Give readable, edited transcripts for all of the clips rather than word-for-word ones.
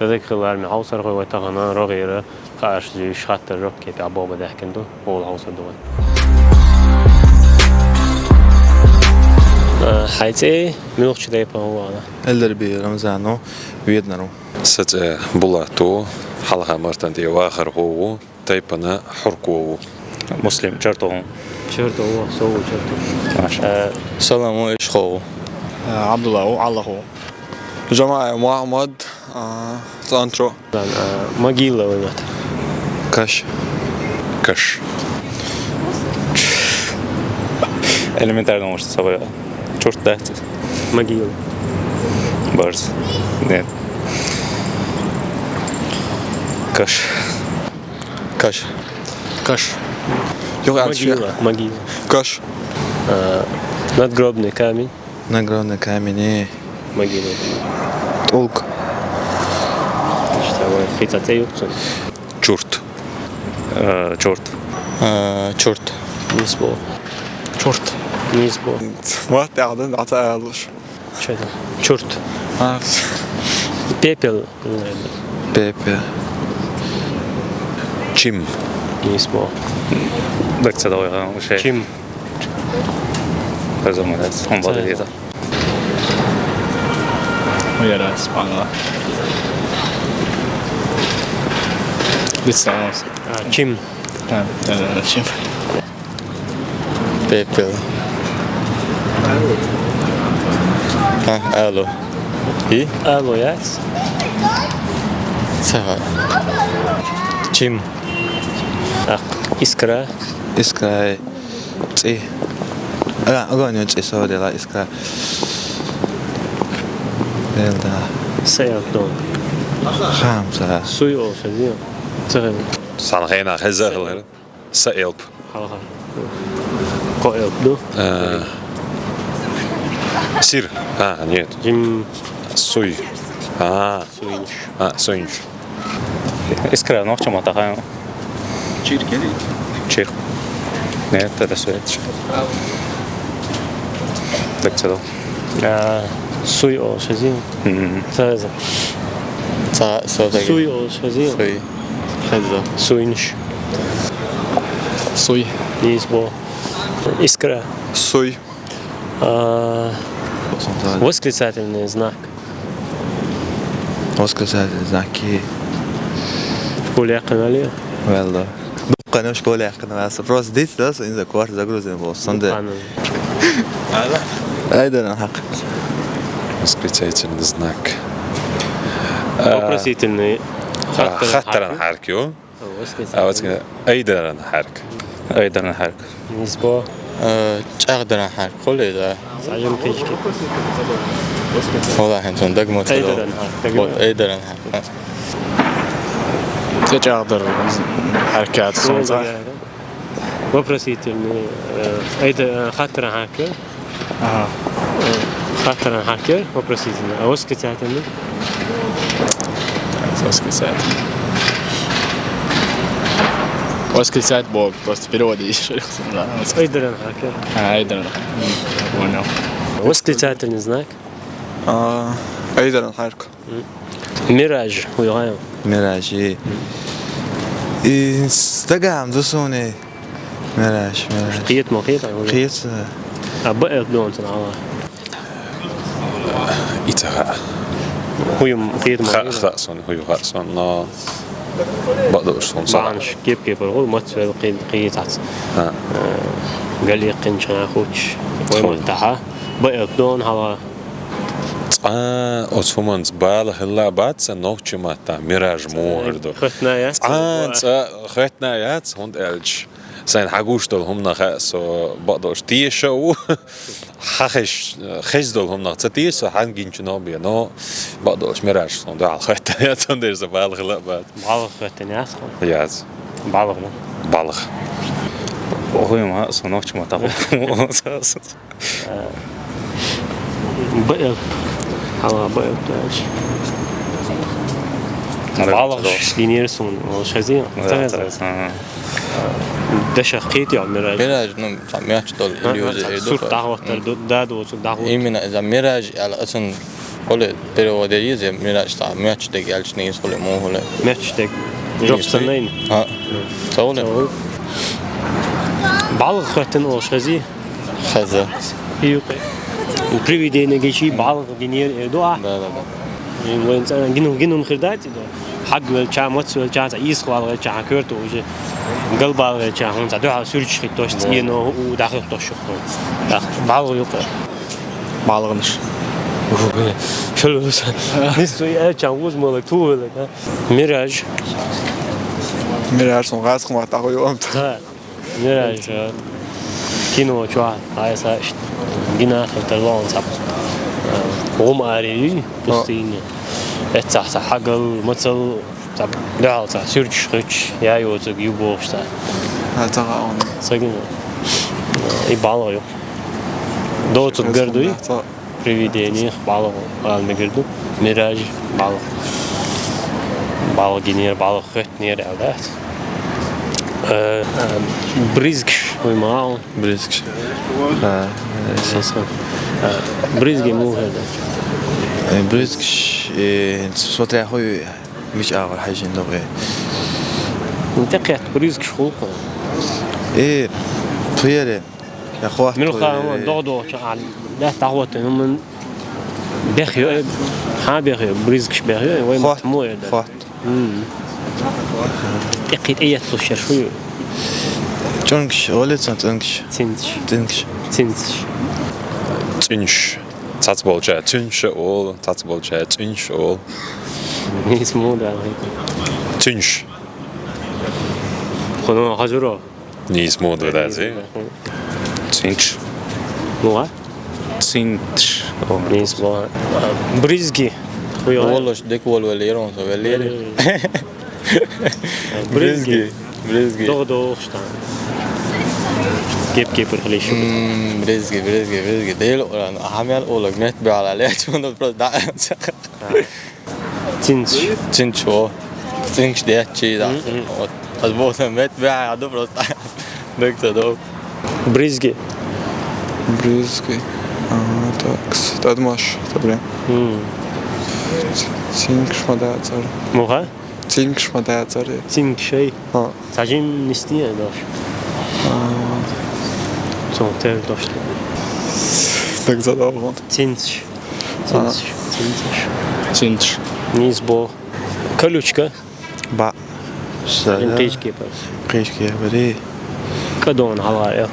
ذلك خلال من حوصر هو تغنى رغيرة خارج شخات الرب كيف عبابة ده كندو هو الحوصر دول حيث ملوخش ده هو هذا اللي برمزانو ويدنرو ست بلاتو حلقة مرتين دي واخر هو تيبنا حركو مسلم شرطه شرطه هو سو شرطه سلام إشخو عبد الله الله هو جماعة محمد سانترو ماجيلا ويمات كش elementarno možete sabavljati. Čurt dajte. ماجيلا Brz. Ne. كش يقعد ماجيلا كش надгробный камень نقرأ كاميني ماجيلا أولك что خيطة يوكسون чурт Čurt. شورت نسبو شورت نسبو ما تعدن عتاقلش что это черт пепел بيبي чим نسبو Dakle, da je še. чим Razumem, on vodi djeta. ويا سبحان لسه чим شوف بيبي ألو إيه الو ياس سهل чим искра إسكا إيه لا أغاني إيه سوري لا إسكا دلدا سير دون خمسة سوي او شديد تغير سالغينا غزغل سألب حلقة قائل دو سير нет جيم суй سوينش سوينش Iskreno noćemo tako. Čirkeli Čir. Ne, tada su reći. Dakle, سوي او شديد ثلاثة سوي او شديد سوي خزة سوينش سوي نيسبو искра سوي восклицательный знак واسكسات زاكي شكون يقن عليه والله بقى أنا مش بقول يحكي بس بروس ديت لاس إن ذا كوارت زاغروز إن بوستن ده أيضا الحق восклицательный знак вопросительный خطرا حركيو восклицательный أيضا حرك aydan hark. نيسبو أقدر أحرك كل إذا عجم تيجي والله إنتون دقمة أيضا أيضا أحرك تجاهدر حركات صوت вопросительный أيضا خطر هاكر خطر هاكر вопросительный восклицательный восклицать бог просто переводишь أيضا هاكر أيضا понял восклицательный знак أيضا أحرك ميراج ويغايم مراجي استقام دوسوني مراج قيت مقيت قيس بقى دون تنعوا إتغاء هو يوم قيت مقيت خأصون هو خأصون لا بقدرش صون صح معنش كيف هو ما تسوي قيت عس قال لي قنش أنا خوش وملتحى بقى دون هوا أصفمانز بالغ اللعبات سنوكش ماتا ميراج موردو ختنا يات هند ألج سين حقوش دول هم نخاسو بقدرش تيشو خش دول هم نختيسو حنجين شنوبيا نو بقدرش ميراج صون دول ختنا يات هند إرز بالغ اللعبات بالغ ختني يات بالغ بالغ وهو ما صنعش ما تقول. بقى هوا بقى بالغ دينيرسون وشازين ده شقيت يا ميراج مراج نم ميراج دول اليوز صورة دعوة تردد داد وصورة دعوة إيمنا إذا مراج على أصلا Ole perioderiz ya miraçta maçta gelişneyiz ole mu ole. Match'tek. Jobstan'dayın. Ha. Sağ ole. Balık xötten oşgazi. Xaza. Yok. Привидение geçi balık dinyer doğa. Da. وين جنون خردات حق والشا ماتس والشا يس خوال والشا كرت وجه قلب والشا هون زادوا سورج خيتوش تينو وداخل توش بعض يوقع Balığınış. شلو نسوي الشا وز مالك طول ميراج Mirar son gaz kımak tağı yok. ميراج كينو شو هاي ساش جنا خلطلون صب قوم أريد بستين اتساح حقل مثل طب لا صح سيرج خش يا يوتك يبوش تا Ha tağı onu. سجن يبالغ يو دوت الجردوي привидение بالغ قال مجردو ميراج بالغ جنير بالغ خت نير أولاد بريزك ويماو Brisk. Ha. ساسا بريزك مو هذا Brisk. Смотря хуй مش أول حاجة نبغى. انتقيت بريزك شخوق إيه. طيرة. يا أخوات. من الخام دو شغال لا تعوت من بخيو ها بخيو بريزك بخيو وين أخوات. مو هذا أخوات. تقيت أي تلوش شوي جونكش ولد سنت إنكش. تنش Dinks. تنش Tünş. Tats bolca tünş ol. Tats bolca tünş ol. اسمه ده Tünş. خنو حجرو Не смог додати. Цинч. مو Цинч. اسمه بريزكي Oloş dek vol ve leron so ve lere. بريزكي Brezgi. دو شتان كيف رخلي شو Brezgi. Değil olan hamyal olak net bir alale. Çunda biraz daha. تنش Cinço. Cinç diye çiğ da. Az bu sen met bir adı biraz daha. Dökse de. بريزكي Briski. Taks. Tadmaş. Tabii. Cinks madācar. مو ها Cinks madācar. تنك شيء Ha. تعجين نستيه داش تون تل داش Tak zadowolony. تنش Cinç. نيز بو كلوشكا Ba. نقيش كيبر Qeesh ya bari. كدون على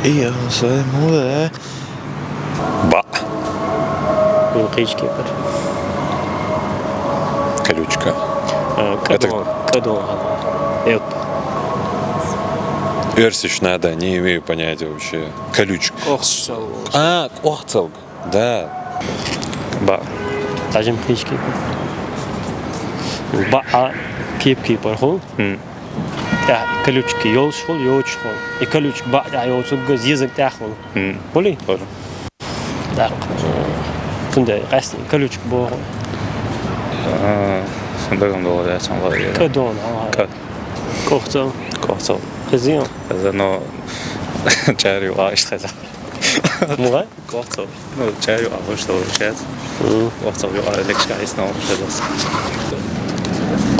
إيه صار مو ده. Ba. نقيش كيبر Колючка. كدون على Персич надо, не имею понятия вообще. Колючка. А, кохцел. Да. Ba. تعجين نقيش كيبر بقى كيبر هو كلوشكي يول شغل كلوشك بقى يول سوق زيزك تاخذ ولي Doğru. داق كنت قاست كلوشك بو Sondagam doğru ya sen var ya. كدون Ka. كوختو Kohtal. خزيون Kaza no. Çağırıyor işte kaza. مو Kohtal. No çağırıyor işte o şey. Kohtal yok Alex guys no şey das.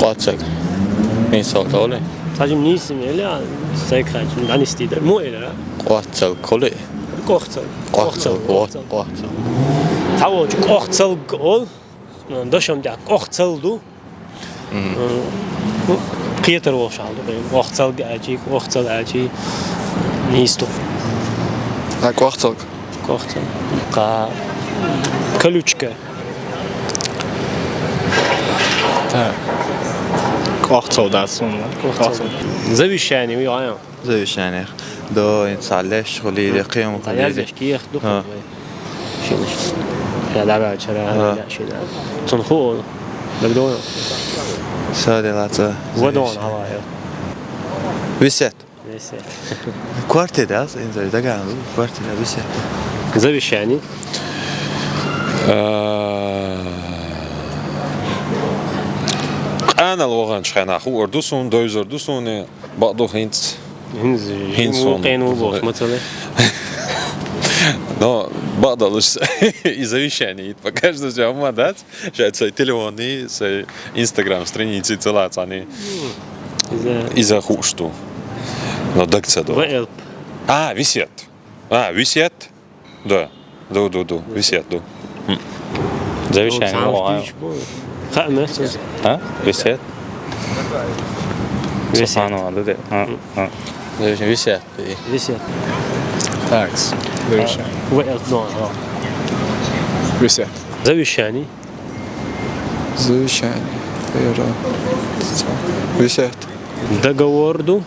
Qatsak. Neyse oldu. تعجم نيسم إلا سايكاج عن استيدر مو إلا Qatsal kolu. كوختو Qatsal. تعوج كوختو قول دشم دع كوختو دو قيتر وش عالو كوختو أجي كوختو أجي نيستو Ha kvartsalk. كوختو قا كلوشكا Qoqçal da sonra. زويشاني ويا زي يعني. دو يتصعلش شغلي لقيم عيال قليل. بشكي ياخدوا ها. شيء يا دابا شرا لا شيء تنخو بدون سادي لاتsa. ودون هوايا Viset. نسيت Kvartet az. İnzali da geldi. Kvartet viset. زويشاني أنا الوغان شخنا خو أردوسون دوز أردوسون بعضو هينت هنز هين صون. قين وبوخ مثلا Но бадалыш и завещание пока что же ама дать. Шайд свой телефон и свой Инстаграм страницы целаться они из-за хушту. Но дакца до. وقلب Висят. Висят. Да. Висят, да. Завещание. خامس Висят. Суханова, да. Завещание висят. висят Так, завещание. وقلب نوع Висят. завещание Завещание. Висят. договорду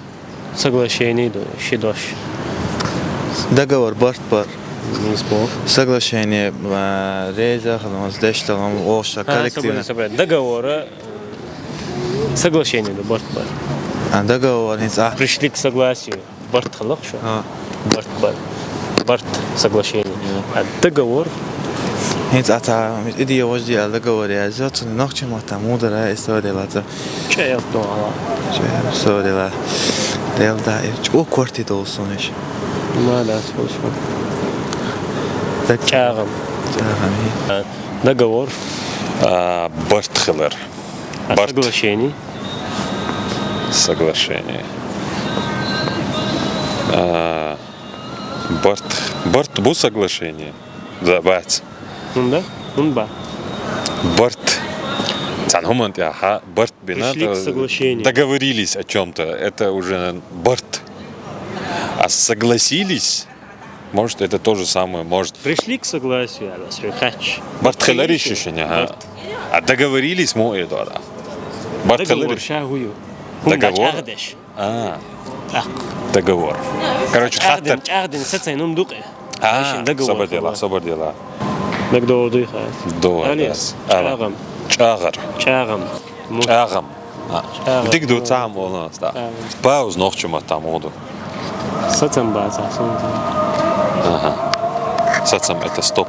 соглашение до щедош Договор бар. мисбо Соглашение рейза, ханамаз дешталам, оша, коллективно. договора соглашение до бар Договор, пришли к согласию барт халак шо барт соглашение а договор إدي وجدي على الجوار يا زوج نقش ما تمود لا استودي لا شيء يطلع استودي لا ليل دا او كورتي دولسونش ما لا تقول شو شاغم договор Бартхелер. соглашение Барт бу соглашение. Да, бац. да ба Барт. Цанхумант я Барт бина. Пришли к соглашению. Договорились о чем-то. Это уже Барт. А согласились, может, это то же самое, может. пришли к согласию على سوي хач Бартхелер решение. А договорились, мо это, да. Бартхелер. договор шагую Договор? Договор. Короче, хаттер. عقد ستة ينوم دقة صبر ديلا. договор دقيقة Алиас. شاغم Чагар. شاغم Чагам. Дик до там у нас, да. Пауз ноччума там оду. ستة بعد Сацам это стоп.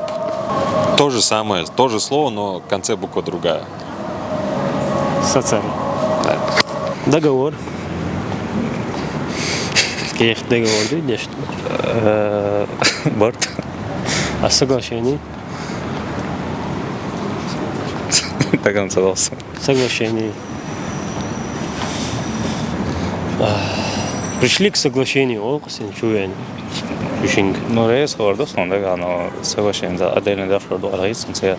То же самое, то же слово, но в конце буква другая. ستة договор كيف договор دي نشت Барт. а соглашение Так он согласен. соглашение пришли к соглашению олқасын чуян Pushing. Но рейс гордо сонда оно соглашение за отдельно дошел до рейс он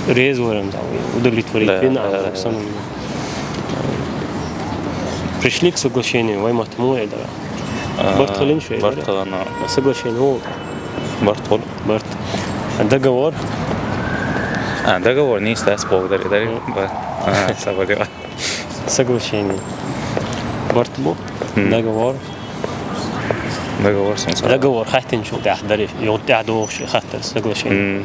Рейс ворам зауи. Удовлетворить бин Александр. Пришли к соглашению, вай матму это. Барт халин шо. Барт оно соглашение о. Барт. Договор. Договор не стас благодарю. Согласен. Соглашение. Барт бо. Договор. Договор хатин шо تحضر يوم تعدو شيء خاطر соглашение.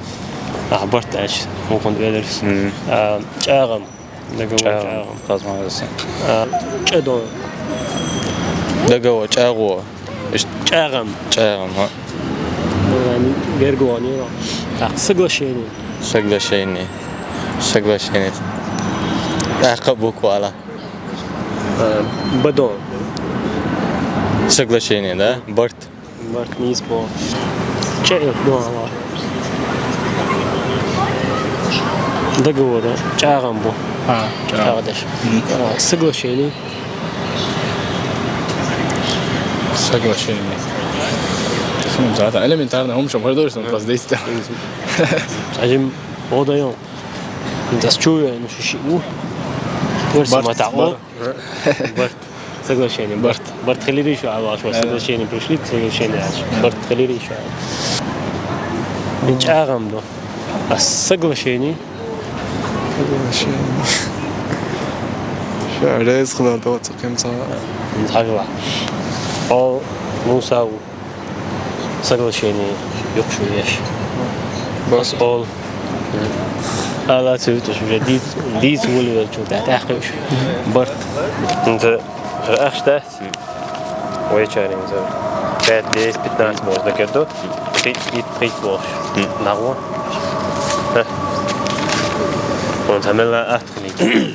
Барт اش ممكن تدرس. Чагам. Договор. Возможно. Чедо. Договор, чагу. Чагам. Yani vergovание. Соглашение. Соглашение. Ака буквала. Бадон. Соглашение, да? Барт. Барт не испол. Чаев дома. Договор. Чагамбу. Чагадеш. Соглашение. Соглашение. Это элементарно, هم شو هردوش там просто действия. عجم هذا يوم. انت شو يعني شو شيء ورسم ما تعود. Барт. Соглашение. Барт خليري شو عواش соглашение пришли к соглашению. Барт خليري شو. Чагам до. А соглашение. رئيس خلال تقييم صار حاجة أو موسى соглашение يقشو يش بس أول لا تسويتش جديد دي تقول شو تحقيش برت أنت أخش تحت ويشاري مثلا كات ليس بتناس موز لكده يتقيت واش نعوى ونتعملها أتخلي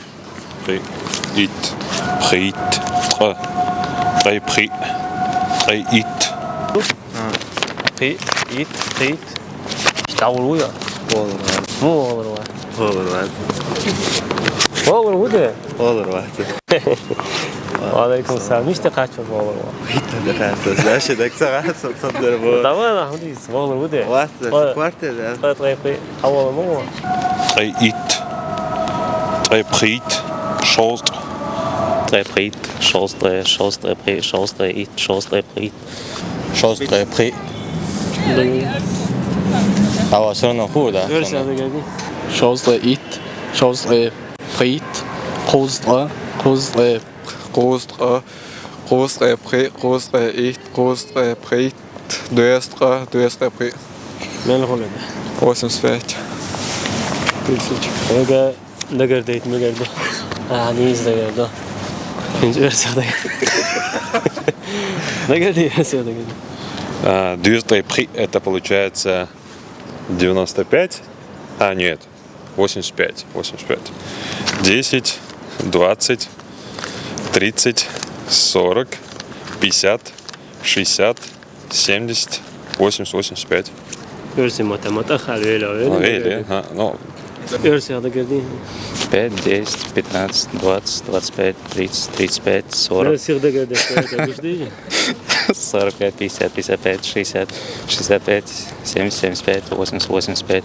قي إيت قيت تعوروا يا مو والله واحد والله وده والله واحد وعليكم السلام مش تقعد في والله دقات لاش دك ساعات صدر بو طبعا حديث والله وده واحد كوارتر طيب أول مو Tre it. Tre prit. Sjovt. Tre prit, sjovstre prit, sjovstre it, sjovstre prit. Sjovstre pri. Aber so noch gut, da. Hörst du das gerade? Sjovstre it, sjovstre prit, grostre pri, grostre it, grostre prit, døstre pri. من هو ده؟ 85. هذا دقر ديت مقر ده عنيز دقر ده إنت أرسل ده دقر دي أرسل دقر 200 при это получается 95. А, нет. 85. 10, 20, 30, 40, 50, 60, 70, 80, 85. أرسل متى أخر ولا Или, ну, أرسل دقر دي 5, 10, 15, 20, 25, 30, 35, 40, أرسل دقر ده مش دي 45, 50, 55, 60, 65, 70, 75, 80, 85.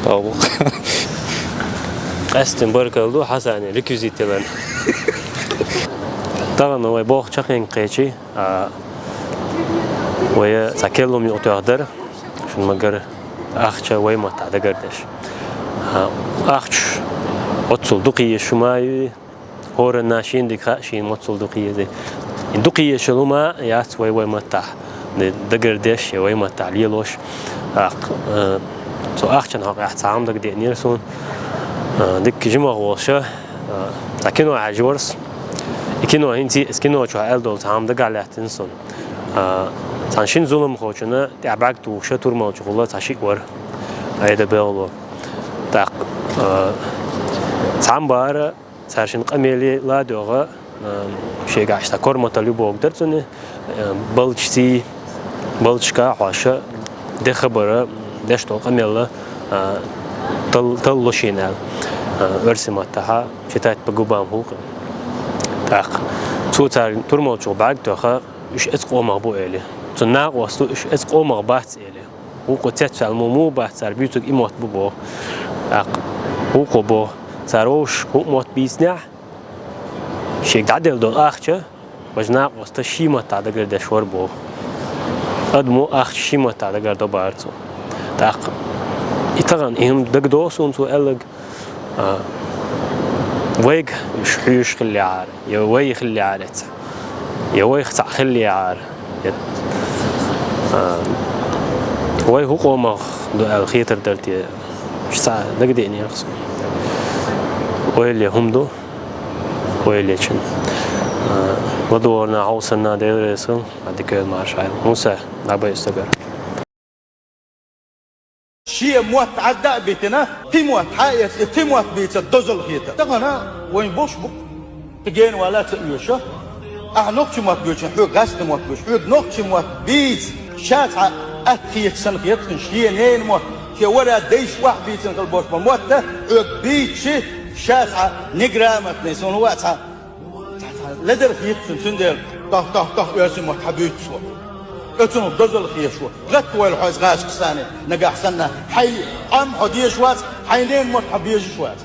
Bravo. أستن بركة حسن ركوزيت لنا طبعا هو باخ شخين قيشي ويا تكلم يقدر شو مقر أخش ويا ما تعتقدش أخش أتصل دقيقة شو ماي هور الناشين دك خاشين ما تصل دقيقة زي دقيقة شو ما يات ويا ما تع دقردش ويا ما تعليلوش سو أخش أنا قاعد تعامل دك دي نيرسون دك جمع وشة لكنه عجورس لكنه هنتي اسكنه شو ألدول تعامل دك على تنسون تانشين ظلم خوشنا تعبك توشة تور ما تقوله تشيك ور هيدا بيلو تاق تعم بار تاشين قميلي لا دوغا شيء قاعد تكور مطلوب وقدر تني بلشتي بلشكا عشاء ده خبره دش تو قميلة تلوشينال ورسمتها شتات بجوبام هوق تاق تور ما تقول توخا إيش أسقو مغبوء إليه تناق وصلوا إيش أسقو مغبات إليه هو قتت المومو بات سربيتك إموت ببو هو قبو سروش هو موت بيسنع شيء عدل دول آخشة وجناق وصل شيمة تعدقر دشور بو أدمو آخش شيمة تعدقر دبارتو تاق إتغن إهم دقدوسون سو ألق ويج يش خلي عار يوي خلي عارت يوي خلي عار وي هو قوم الخيتر درتي مش ساعة دقديني أقصد وي اللي هم دو وي اللي شن ودورنا عوصنا ديرسون هذيك المعشر موسى نبي يستقر شيء موت عداء بيتنا تموت حاية تموت بيت الدزل هيتا تغنى وين بوش بك تجين ولا تأيوشة أعنوك موت بيوش حوق غاست موت بيوش حوق نوك موت بيت شاتع أتخيت سنخيت شيء نين موت كي ورا ديش واحد بيت نقلبوش بموت حوق بيت شيء شاتع نقرامت نيسون واتع لدر خيت سندل طه ياسم حبيت سوا اتنو دزل خيشوا غت ويل حوز غاش كساني نجاح سنة حي قام حديش وات حينين موت حبيش شوات